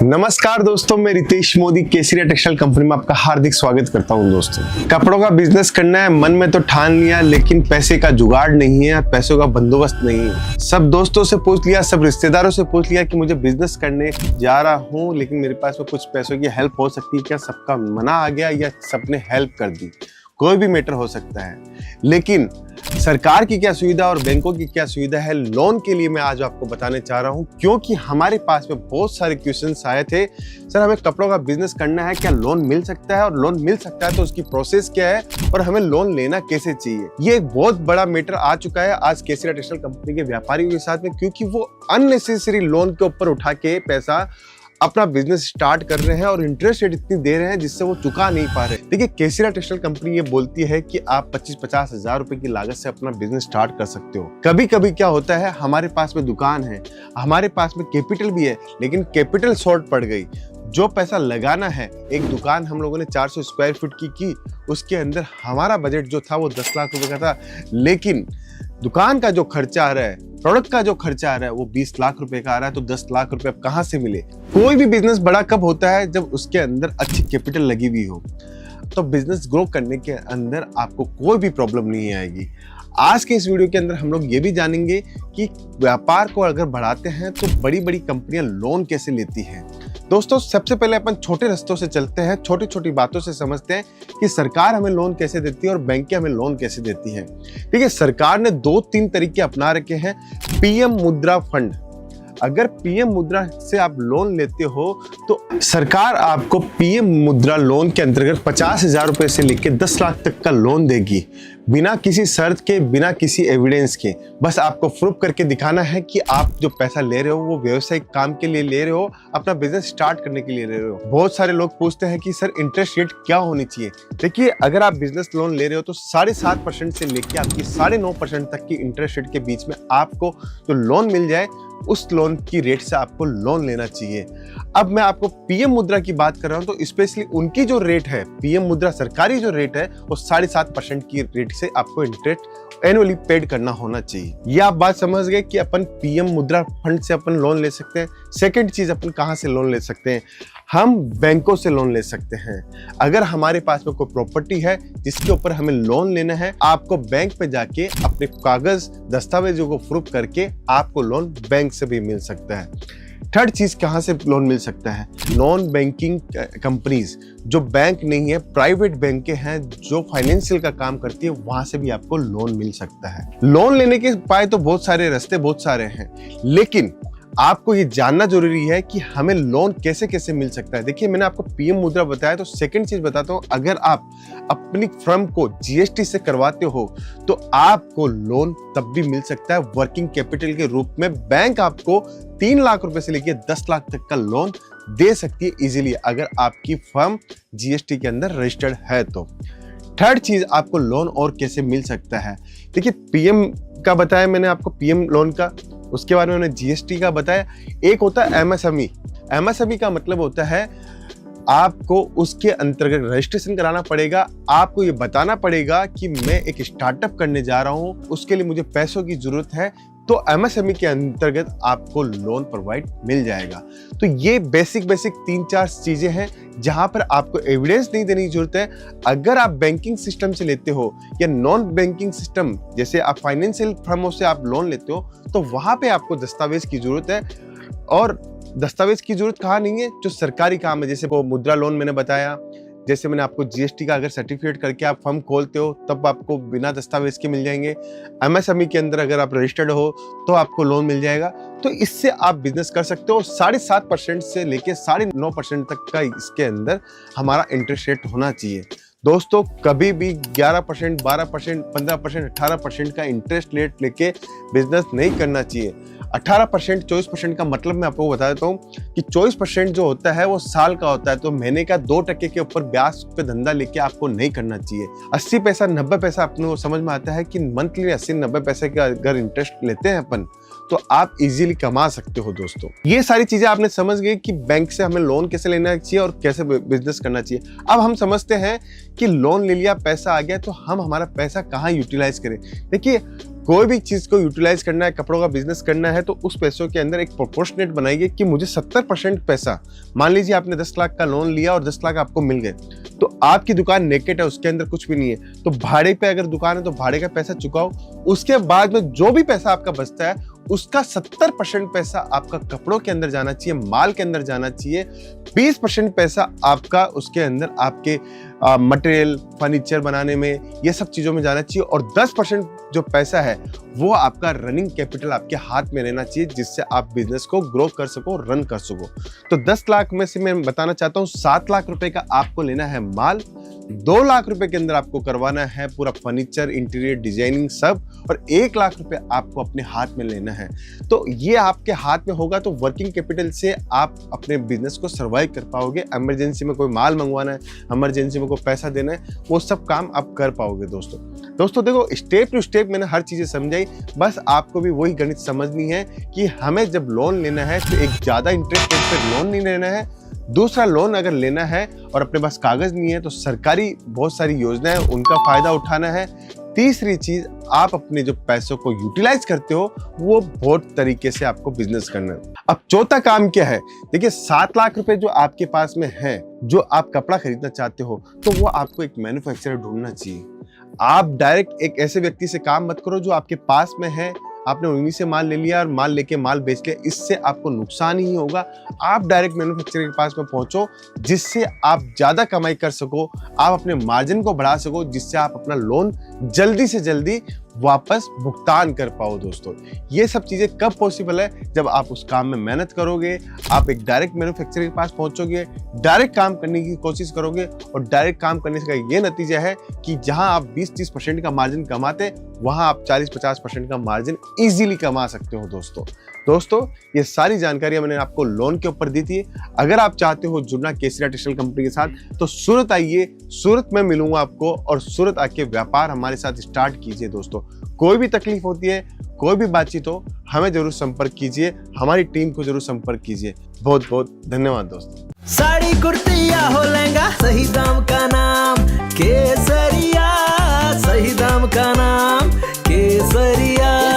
नमस्कार दोस्तों, मैं रितेश मोदी केसरिया टेक्सटाइल कंपनी में आपका हार्दिक स्वागत करता हूं। दोस्तों, कपड़ों का बिजनेस करना है, मन में तो ठान लिया, लेकिन पैसे का जुगाड़ नहीं है, पैसों का बंदोबस्त नहीं है। सब दोस्तों से पूछ लिया, सब रिश्तेदारों से पूछ लिया कि मुझे बिजनेस करने जा रहा हूं, लेकिन मेरे पास में कुछ पैसों की हेल्प हो सकती है क्या? सबका मना आ गया या सबने हेल्प कर दी। कोई भी मैटर हो सकता है, लेकिन सरकार की क्या सुविधा और बैंकों की क्या सुविधा है लोन के लिए, मैं आज आपको बताने चाह रहा हूं। क्योंकि हमारे पास में बहुत सारे क्वेश्चंस आए थे, सर हमें कपड़ों का बिजनेस करना है, क्या लोन मिल सकता है, और लोन मिल सकता है तो उसकी प्रोसेस क्या है और हमें लोन लेना कैसे चाहिए। ये एक बहुत बड़ा मैटर आ चुका है आज केसरिया टेक्सटाइल कंपनी के व्यापारियों के साथ में, क्योंकि वो अननेसेसरी लोन के ऊपर उठा के पैसा अपना बिजनेस स्टार्ट कर रहे हैं और इंटरेस्ट रेट इतनी दे रहे हैं जिससे वो चुका नहीं पा रहे। देखिए, केसरिया टेक्सटाइल कंपनी ये बोलती है कि आप 25-50 हजार रुपए की लागत से अपना बिजनेस स्टार्ट कर सकते हो। कभी कभी क्या होता है, हमारे पास में दुकान है, हमारे पास में कैपिटल भी है, लेकिन कैपिटल शॉर्ट पड़ गई। जो पैसा लगाना है, एक दुकान हम लोगों ने 400 स्क्वायर फीट की, उसके अंदर हमारा बजट जो था वो 10 लाख रुपए का था, लेकिन दुकान का जो खर्चा आ रहा है, प्रोडक्ट का जो खर्चा आ रहा है वो 20 लाख रुपए का आ रहा है, तो 10 लाख रुपए अब कहां से मिले? कोई भी बिजनेस बड़ा कब होता है? जब उसके अंदर अच्छी कैपिटल लगी हुई हो। तो बिजनेस ग्रो करने के अंदर आपको कोई भी प्रॉब्लम नहीं आएगी। आज के इस वीडियो के अंदर हम लोग ये भी जानेंगे कि व्यापार को अगर बढ़ाते हैं तो बड़ी बड़ी कंपनियां लोन कैसे लेती हैं। दोस्तों, सबसे पहले अपन छोटे रास्तों से चलते हैं, छोटी छोटी बातों से समझते हैं कि सरकार हमें लोन कैसे देती है और बैंकें हमें लोन कैसे देती हैं। ठीक है, सरकार ने 2-3 तरीके अपना रखे हैं। पीएम मुद्रा फंड, अगर पीएम मुद्रा से आप लोन लेते हो तो सरकार आपको पीएम मुद्रा लोन के अंतर्गत 50,000 रुपए से लेकर 10 लाख तक का लोन देगी, बिना किसी शर्त के, बिना किसी एविडेंस के। बस आपको प्रूफ करके दिखाना है कि आप जो पैसा ले रहे हो वो व्यवसायिक काम के लिए ले रहे हो, अपना बिजनेस स्टार्ट करने के लिए ले रहे हो। बहुत सारे लोग पूछते हैं कि सर इंटरेस्ट रेट क्या होनी चाहिए। देखिए, अगर आप बिजनेस लोन ले रहे हो तो 7.5% से लेकर आपकी 9.5% तक की इंटरेस्ट रेट के बीच में आपको जो लोन मिल जाए, उस लोन की रेट से आपको लोन लेना चाहिए। अब मैं आपको पीएम मुद्रा की बात कर रहा हूं, तो स्पेशली उनकी जो रेट है, पीएम मुद्रा सरकारी जो रेट है, वो 7.5% की रेट से आपको इंटरेस्ट एनुअली पेड करना होना चाहिए। ये आप बात समझ गए कि अपन पीएम मुद्रा फंड से अपन लोन ले सकते हैं। सेकंड चीज, अपन कहां से लोन ले सकते हैं? हम बैंकों से लोन ले सकते हैं। अगर हमारे पास में कोई प्रॉपर्टी है जिसके ऊपर हमें लोन लेना है, आपको बैंक पे जाके अपने कागज दस्तावेजों को प्रूफ करके आपको लोन बैंक से भी मिल सकता है। थर्ड चीज, कहां से लोन मिल सकता है? नॉन बैंकिंग कंपनीज, जो बैंक नहीं है, प्राइवेट बैंकें हैं जो फाइनेंशियल का काम करती है, वहां से भी आपको लोन मिल सकता है। लोन लेने के पाए तो बहुत सारे रास्ते, बहुत सारे हैं, लेकिन आपको ये जानना जरूरी है कि हमें लोन कैसे कैसे मिल सकता है। देखिए, मैंने आपको पीएम मुद्रा बताया, तो सेकंड चीज बताता हूं, अगर आप अपनी फर्म को जीएसटी से करवाते हो तो आपको लोन तब भी मिल सकता है वर्किंग कैपिटल के रूप में। बैंक आपको 3 लाख रुपए से लेकर 10 लाख तक का लोन दे सकती है इजीली, अगर आपकी फर्म जीएसटी के अंदर रजिस्टर्ड है तो। थर्ड चीज, आपको लोन और कैसे मिल सकता है? देखिए, पीएम का बताया मैंने आपको, पीएम लोन का, उसके बारे में मैंने जीएसटी का बताया। एक होता है एमएसएमई। एमएसएमई का मतलब होता है आपको उसके अंतर्गत रजिस्ट्रेशन कराना पड़ेगा, आपको ये बताना पड़ेगा कि मैं एक स्टार्टअप करने जा रहा हूं, उसके लिए मुझे पैसों की जरूरत है, तो एमएसएमई के अंतर्गत आपको लोन प्रोवाइड मिल जाएगा। तो ये बेसिक 3-4 चीजें हैं जहां पर आपको एविडेंस नहीं देने की जरूरत है। अगर आप बैंकिंग सिस्टम से लेते हो या नॉन बैंकिंग सिस्टम, जैसे आप फाइनेंशियल फर्मों से आप लोन लेते हो, तो वहां पे आपको दस्तावेज की जरूरत है। और दस्तावेज की जरूरत कहाँ नहीं है? जो सरकारी काम है, जैसे वो मुद्रा लोन मैंने बताया, जैसे मैंने आपको जीएसटी का अगर सर्टिफिकेट करके आप फर्म खोलते हो तब आपको बिना दस्तावेज के मिल जाएंगे। एमएसएमई के अंदर अगर आप रजिस्टर्ड हो तो आपको लोन मिल जाएगा। तो इससे आप बिजनेस कर सकते हो। 7.5% से लेके 9.5% तक का इसके अंदर हमारा इंटरेस्ट रेट होना चाहिए। दोस्तों, कभी भी 11%, 12%, 15%, 18% का इंटरेस्ट रेट लेके बिजनेस नहीं करना चाहिए। 18%, 24% का मतलब मैं आपको बता देता हूँ कि 24% जो होता है वो साल का होता है, तो महीने का 2% के ऊपर ब्याज पे धंधा लेके आपको नहीं करना चाहिए। 80 पैसा 90 पैसा अपने को समझ में आता है कि मंथली 80-90 पैसे का अगर इंटरेस्ट लेते हैं अपन, तो आप इजीली कमा सकते हो। दोस्तों, ये सारी चीजें आपने समझ गए कि बैंक से हमें लोन कैसे लेना चाहिए और कैसे बिजनेस करना चाहिए। अब हम समझते हैं कि लोन ले लिया, पैसा आ गया, तो हम हमारा पैसा कहाँ यूटिलाइज करें। देखिए, कोई भी चीज को यूटिलाइज करना है, कपड़ों का बिजनेस करना है, तो उस पैसों के अंदर एक प्रोपोर्शनेट बनाइए कि मुझे 70% पैसा, मान लीजिए आपने 10 लाख का लोन लिया और 10 लाख आपको मिल गए, तो आपकी दुकान नेकेट है, उसके अंदर कुछ भी नहीं है, तो भाड़े पे अगर दुकान है तो भाड़े का पैसा चुकाओ। उसके बाद में जो भी पैसा आपका बचता है उसका 70% पैसा आपका कपड़ों के अंदर जाना चाहिए, माल के अंदर जाना चाहिए। 20% पैसा आपका उसके अंदर आपके मटेरियल, फर्नीचर बनाने में, ये सब चीजों में जाना चाहिए, और 10% जो पैसा है वो आपका रनिंग कैपिटल आपके हाथ में रहना चाहिए, जिससे आप बिजनेस को ग्रो कर सको, रन कर सको। तो 10 लाख में से मैं बताना चाहता हूँ 7 लाख रुपए का आपको लेना है माल, 2 लाख रुपए के अंदर आपको करवाना है पूरा फर्नीचर, इंटीरियर डिजाइनिंग सब, और 1 लाख रुपए आपको अपने हाथ में लेना है। तो ये आपके हाथ में होगा तो वर्किंग कैपिटल से आप अपने बिजनेस को सर्वाइव कर पाओगे। इमरजेंसी में कोई माल मंगवाना है, इमरजेंसी में कोई पैसा देना है, वो सब काम आप कर पाओगे। दोस्तों देखो, स्टेप टू स्टेप मैंने हर चीजें समझाई, बस आपको भी वही गणित समझनी है कि हमें जब लोन लेना है तो एक ज्यादा इंटरेस्ट रेट पे लोन नहीं लेना है। दूसरा, लोन अगर लेना है और अपने पास कागज नहीं है तो सरकारी बहुत सारी योजनाएं, उनका फायदा उठाना है। तीसरी चीज, आप अपने जो पैसों को यूटिलाइज करते हो वो बहुत तरीके से आपको बिजनेस करना है। अब चौथा काम क्या है, देखिए 7 लाख रुपए जो आपके पास में है, जो आप कपड़ा खरीदना चाहते हो, तो वो आपको एक मैन्युफैक्चरर ढूंढना चाहिए। आप डायरेक्ट एक ऐसे व्यक्ति से काम मत करो जो आपके पास में है, आपने उन्हीं से माल ले लिया और माल लेके माल बेच लिया, इससे आपको नुकसान ही होगा। आप डायरेक्ट मैन्युफैक्चरर के पास में पहुंचो, जिससे आप ज्यादा कमाई कर सको, आप अपने मार्जिन को बढ़ा सको, जिससे आप अपना लोन जल्दी से जल्दी वापस भुगतान कर पाओ। दोस्तों, ये सब चीजें कब पॉसिबल है, जब आप उस काम में मेहनत करोगे, आप एक डायरेक्ट मैन्युफैक्चरर के पास पहुंचोगे, डायरेक्ट काम करने की कोशिश करोगे, और डायरेक्ट काम करने का ये नतीजा है कि जहां आप 20-30% का मार्जिन कमाते, वहां आप 40-50% का मार्जिन इजीली कमा सकते हो। दोस्तों ये सारी जानकारियां मैंने आपको लोन के ऊपर दी थी। अगर आप चाहते हो जुड़ना केसरिया टेक्सटाइल कंपनी के साथ, तो सूरत आइए, सूरत में मिलूंगा आपको, और सूरत आके व्यापार हमारे साथ स्टार्ट कीजिए। दोस्तों, कोई भी तकलीफ होती है, कोई भी बातचीत हो, हमें जरूर संपर्क कीजिए, हमारी टीम को जरूर संपर्क कीजिए। बहुत बहुत धन्यवाद दोस्तों। साड़ी कुर्ती या हो लहंगा, सही दाम का